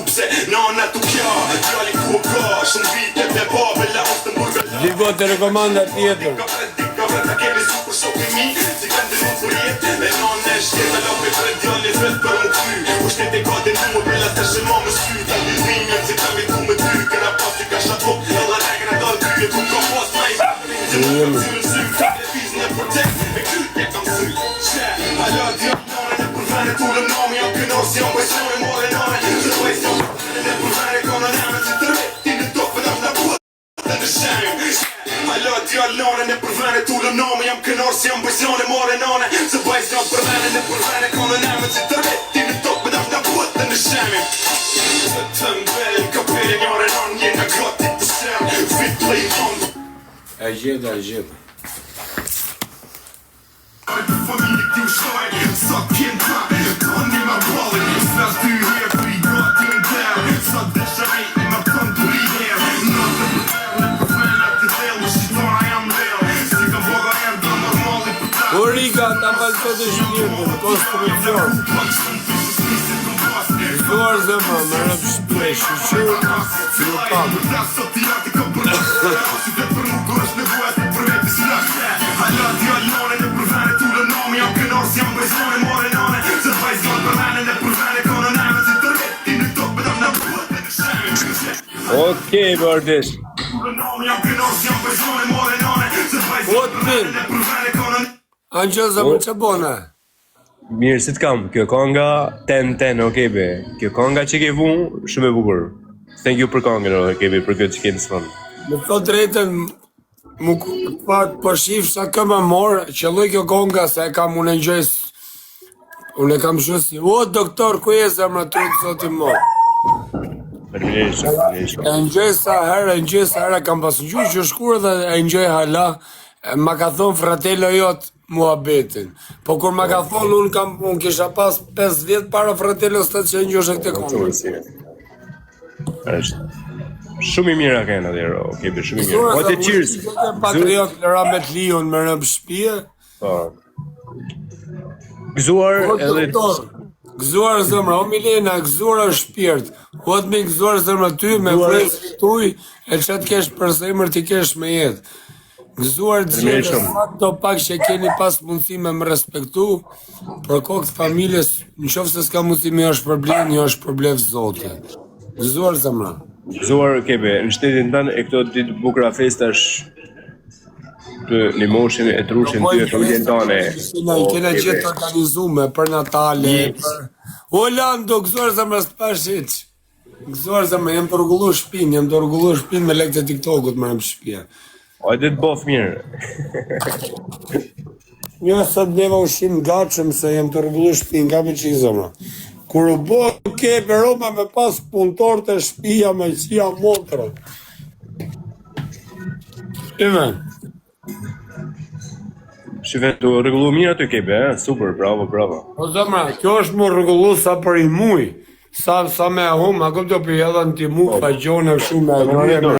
pse nana tu kja djali ku ka shumë vite te babe la ostë mburgë Digo të rekomanda tjetër ka vreta keni super shopi mi si kanë dinu për jetë e nana e shketa lope për djali vet për më ty u shtete ka dinu më bella të shëma më sky ta dizinjën si ka vitu me ty këna pasi ka shato edhe regra dal ty e ku ka pas ma i Tulem nami, jam kënos, jam bajsone, more nane Se bajs jam në përvene, ka në nane Si të rreti në topë, dam në buhet dhe në shemë Halo, djallë nane, në përvene Tulem nami, jam kënos, jam bajsone, more nane Se bajs jam përvene, në përvene, ka në nane Si të rreti në topë, dam në buhet dhe në shemë Të mbelin, kapelin, njore nane Jena gati të shemë, fit play fond E gjeta Familje ti u shkoj, sa t'jen ta Ka një ma balin, s'las ty her Për i gati në der Sa desha e i ma kënë të riher Në të përfer, në përfenat të del Më shqitona jam del Si ka boga e do normali për ta Rika, ta falë të shpirtin, konstrukcion Zuar zemra, me rëpë shpire, shqyqyr, si në pak Sot t'i jati ka për Si dhe për nuk është nevojat për veti si lakse Hala djallone në përvene Tulem nami jam kënos jam bajsone more nane Se bajs jam përvene në përvene ka në nane Si të rreti në topë dam në buhet dhe në shemë Okej, Bardis Tulem nami jam kënos jam bajsone more nane Se bajs jam përvene në përvene ka në Anqoza, më që bona? Mirë, si t'kam, kjo konga 10-10, okej be. Kjo konga që ke vu, shumë e bukur. Thank you për kongën, okej be, për kjo që ke në sënë. Më thot drejten, më pak për shif sa këmë morë, që lloj kjo konga se e kam unë engjojs, unë e kam shësi, o doktor, ku e zemra të të sot i morë? Përmirisht. E engjoj sa herë kam pas ngjuar që shkur dhe e engjoj hala, ma ka thonë fratello jot muhabetin. Po kur ma ka thonë unë kisha pas 5 vjet para fratello së të që engjoshe këtë kongë. Është. Shumë i mira ka në dhero, okej be, shumë i mira. O të cheers. Patriot lëra me të lion me rëmë shpije. Po. Gëzuar edhe Gëzuar zemra, o Milena, gëzuar është shpirt. O të mi gëzuar zemra ty me fresë tuj, e që të kesh për zemër t'i kesh me jetë. Gëzuar gjithë, fakto pak që keni pas mundësi me më respektu, për kokët familjes, në qofë se s'ka mundësi me është problem, një është problem zote. Gëzuar zemra. Gëzuar, kebe, në shtetin tënë e këto ditë bukra festash të një moshin e trushin ty e familjen tane. Kena gjithë të organizume për Natale, për... O Lando, gëzuar zemra s'pashit. Gëzuar zemra, jem të rrugullu shpinë me lekët e TikTokut më rëmë shpia. O, e dhe të bof mirë. Një sot neva ushim gatshëm se jem të rrugullu shpinë, nga me që i zemra. Kur u bo kepe Roma me pas punëtor të shpia me qia motra. Shime. Shive, të rregullu mirë aty kebe, super, bravo. Po zemra, kjo është më rregullu sa për i muj. Sa me hum, a këmë të për edhe në ti mu, fa gjone shumë e